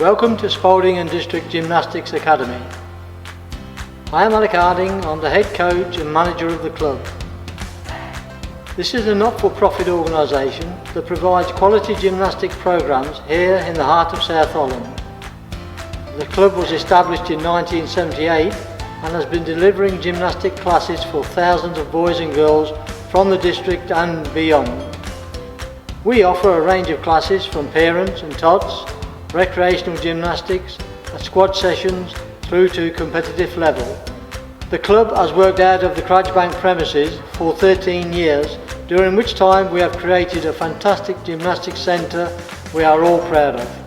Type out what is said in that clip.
Welcome to Spalding and District Gymnastics Academy. I am Alec Harding, I'm the head coach and manager of the club. This is a not-for-profit organisation that provides quality gymnastics programmes here in the heart of South Holland. The club was established in 1978 and has been delivering gymnastic classes for thousands of boys and girls from the district and beyond. We offer a range of classes from parents and tots, recreational gymnastics, squad sessions through to competitive level. The club has worked out of the Cradge Bank premises for 13 years, during which time we have created a fantastic gymnastics centre we are all proud of.